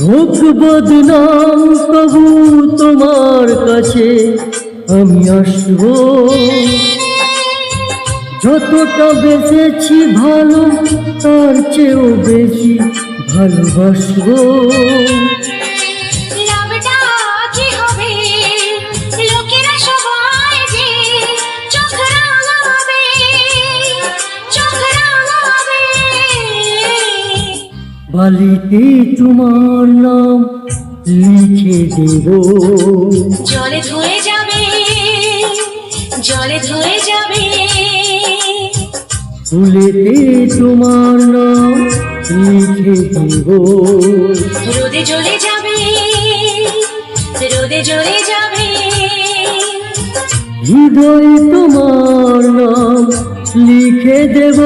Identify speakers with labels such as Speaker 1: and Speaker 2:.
Speaker 1: হোক বদনাম তবু তোমার কাছে আমি আসবো। যতটা বেঁচেছি ভালো তার চেয়েও বেশি ভালোবাসবো। বালিতে তোমার নাম লিখে দেব,
Speaker 2: জলে ধুয়ে যাবে, জলে ধুয়ে যাবে।
Speaker 1: ফুলেতে তোমার নাম লিখে দেব,
Speaker 2: রোদে জ্বলে যাবে, রোদে জ্বলে যাবে।
Speaker 1: হৃদয়ে তোমার নাম লিখে দেব।